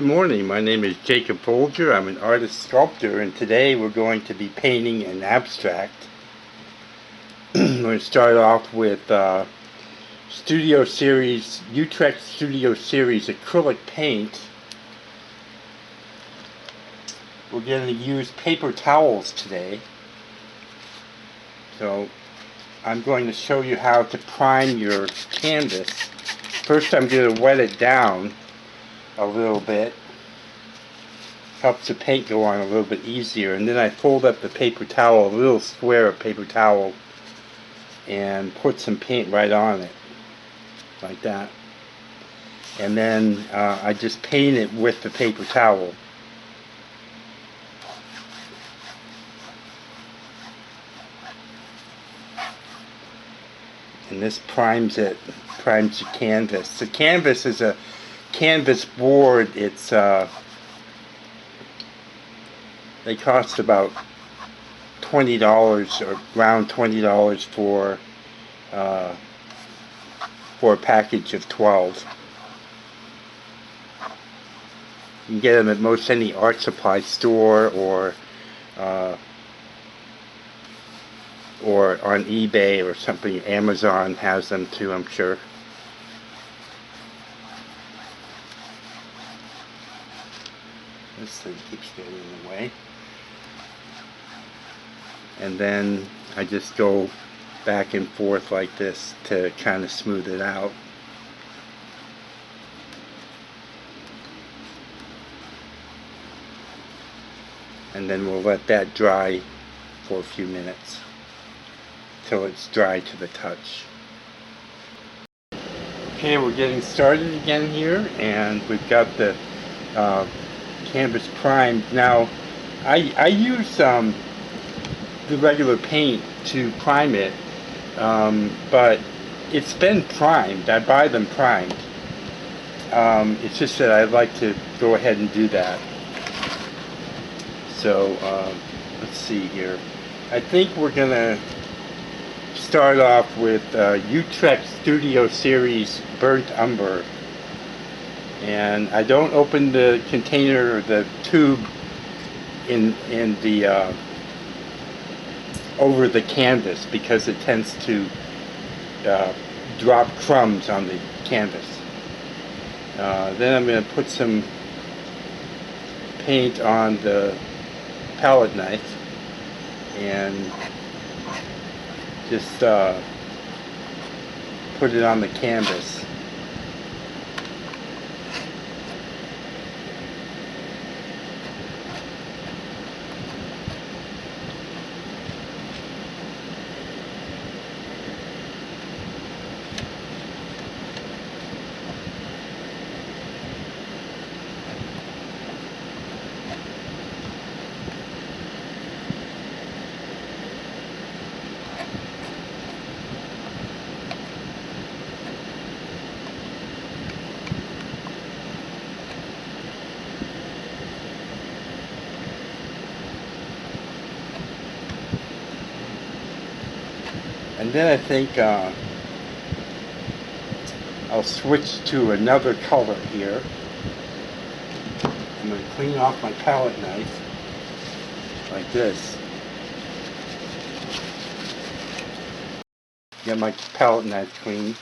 morning. My name is Jacob Folger. I'm an artist sculptor, and today we're going to be painting an abstract. We're going to start off with Studio Series, Utrecht Studio Series acrylic paint. We're going to use paper towels today. So I'm going to show you how to prime your canvas. First I'm going to wet it down a little bit. Helps the paint go on a little bit easier. And then I fold up the paper towel, a little square of paper towel, and put some paint right on it. Like that. And then I just paint it with the paper towel. And this primes it, primes the canvas. The canvas is a canvas board. It's they cost about $20 or around $20 for a package of 12. You can get them at most any art supply store or on eBay or something. Amazon has them too, I'm sure. This thing keeps getting in the way. And then I just go back and forth like this to kind of smooth it out. And then we'll let that dry for a few minutes till it's dry to the touch. Okay, we're getting started again here, and we've got the canvas primed. Now I use the regular paint to prime it, but it's been primed. I buy them primed. It's just that I'd like to go ahead and do that. So let's see here. I think we're gonna start off with Utrecht Studio Series Burnt Umber. And I don't open the container or the tube in the over the canvas because it tends to drop crumbs on the canvas. Then I'm going to put some paint on the palette knife and just put it on the canvas. And then I think I'll switch to another color here. I'm going to clean off my palette knife like this. Get my palette knife clean.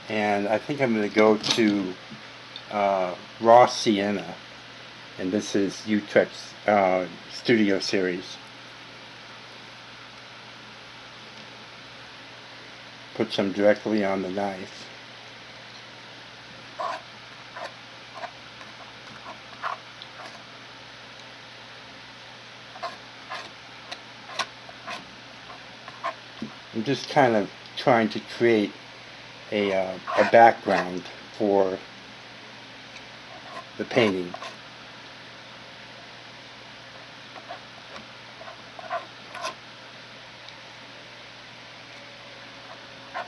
And I think I'm going to go to raw Sienna. And this is Utrecht's Studio Series. Put some directly on the knife. I'm just kind of trying to create a background for the painting.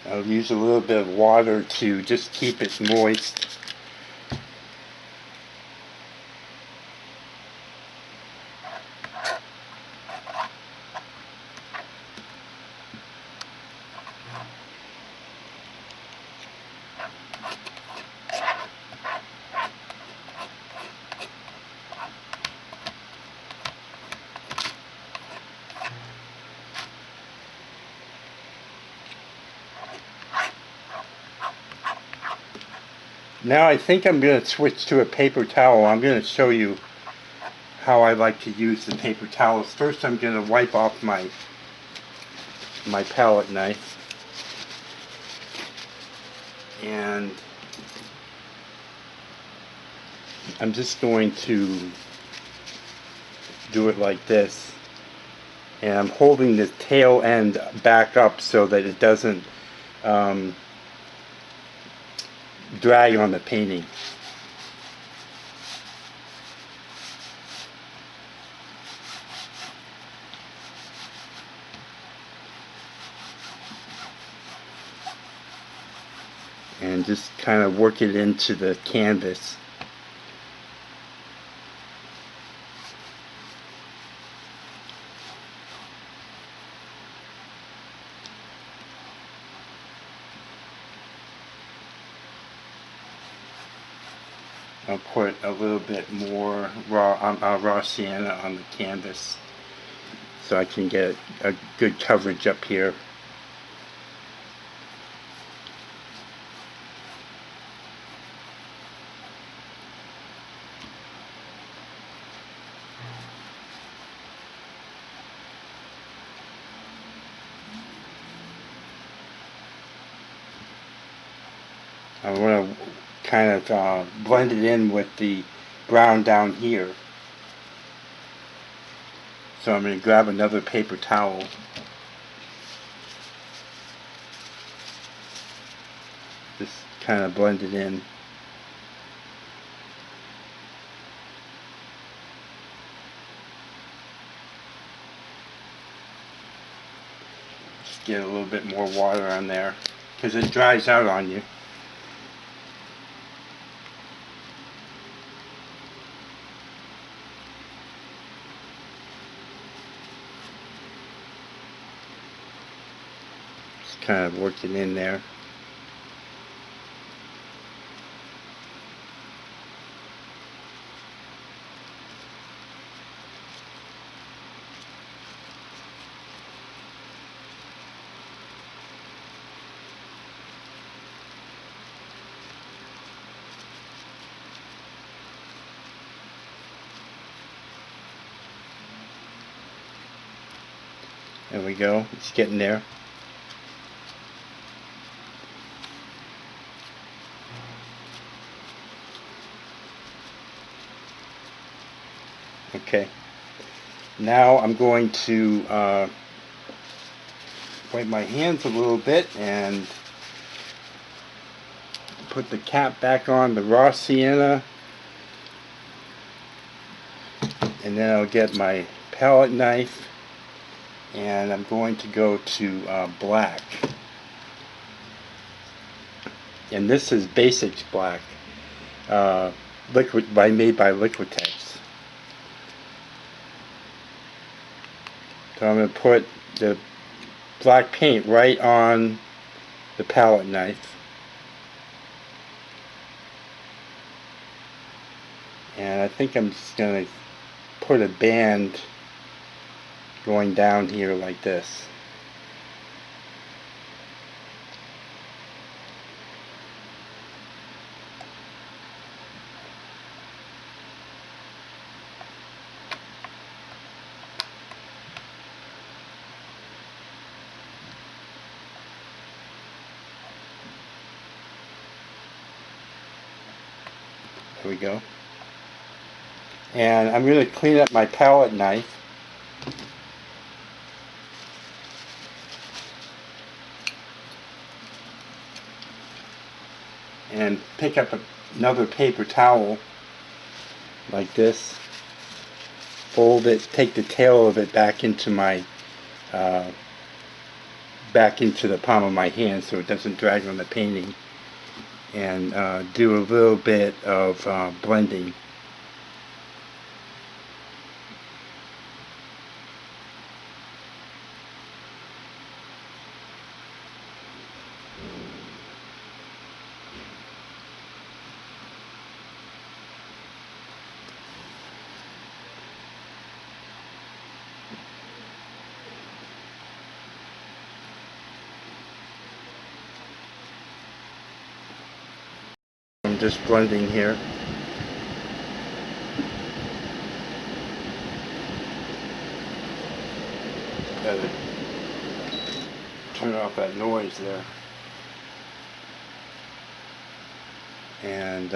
I'll use a little bit of water to just keep it moist. Now I think I'm going to switch to a paper towel. I'm going to show you how I like to use the paper towels. First I'm going to wipe off my palette knife. And I'm just going to do it like this. And I'm holding the tail end back up so that it doesn't drag on the painting. And just kind of work it into the canvas. I'll put a little bit more raw sienna on the canvas so I can get a good coverage up here. I want to kind of blend it in with the brown down here. So I'm going to grab another paper towel. Just kind of blend it in. Just get a little bit more water on there because it dries out on you. Kind of working in there. There we go. It's getting there. Okay, now I'm going to wipe my hands a little bit and put the cap back on the raw sienna, and then I'll get my palette knife and I'm going to go to black, and this is Basics Black, made by Liquitex. So I'm going to put the black paint right on the palette knife. And I think I'm just going to put a band going down here like this. There we go. And I'm going to clean up my palette knife. And pick up another paper towel like this. Fold it, take the tail of it back into my back into the palm of my hand so it doesn't drag on the painting. And do a little bit of blending. just blending here. Gotta turn off that noise there. And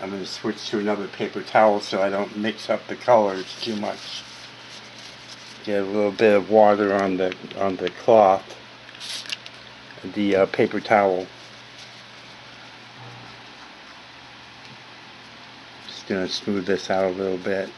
I'm going to switch to another paper towel so I don't mix up the colors too much. Get a little bit of water on the cloth, the paper towel. Just going to smooth this out a little bit.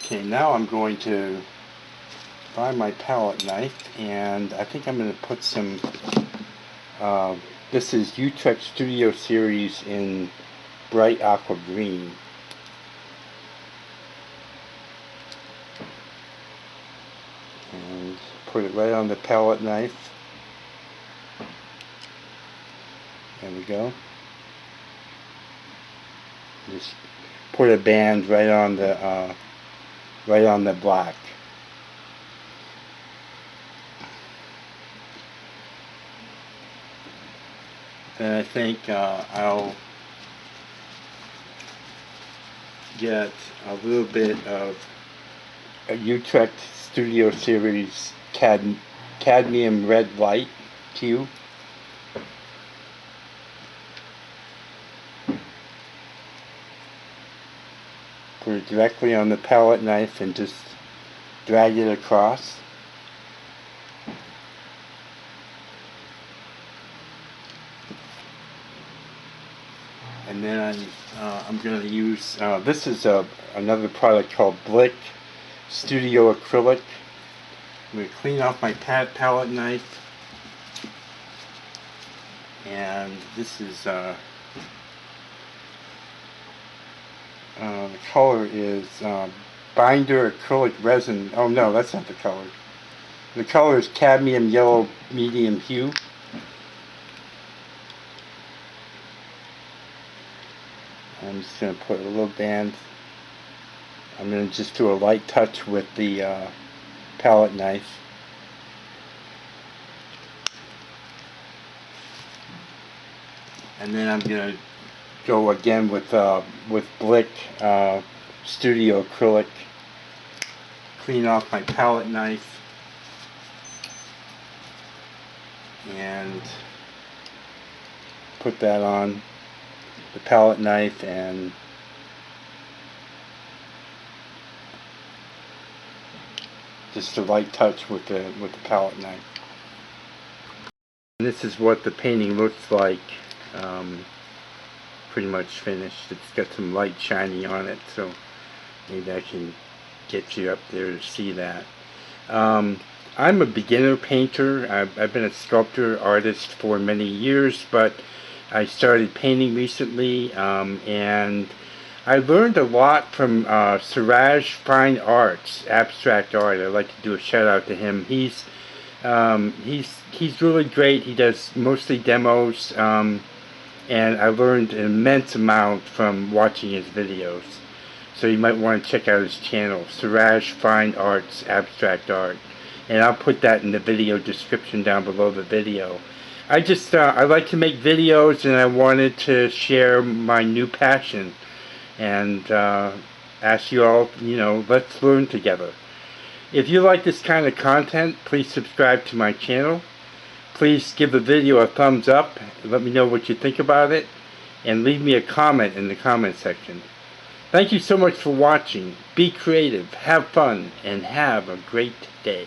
Okay, now I'm going to find my palette knife, and I think I'm going to put some, this is Utrecht Studio Series in bright aqua green. And put it right on the palette knife. There we go. Just put a band right on the black. And I think I'll get a little bit of a Utrecht Studio Series Cadmium red light hue. Put it directly on the palette knife and just drag it across. And then I'm going to use, this is another product called Blick Studio Acrylic. I'm going to clean off my palette knife. And this is, the color is Binder Acrylic Resin. Oh no, that's not the color. The color is Cadmium Yellow Medium Hue. I'm just going to put a little band. I'm going to just do a light touch with the palette knife. And then I'm going to go again with Blick Studio Acrylic. Clean off my palette knife. And put that on the palette knife, and just a light touch with the palette knife. And this is what the painting looks like, pretty much finished. It's got some light shining on it, so maybe I can get you up there to see that. I'm a beginner painter. I've been a sculptor, artist for many years, but I started painting recently, and I learned a lot from Siraj Fine Arts, abstract art. I'd like to do a shout out to him. He's really great. He does mostly demos, and I learned an immense amount from watching his videos. So you might want to check out his channel, Siraj Fine Arts, abstract art, and I'll put that in the video description down below the video. I like to make videos, and I wanted to share my new passion and ask you all, let's learn together. If you like this kind of content, please subscribe to my channel. Please give the video a thumbs up, let me know what you think about it, and leave me a comment in the comment section. Thank you so much for watching. Be creative, have fun, and have a great day.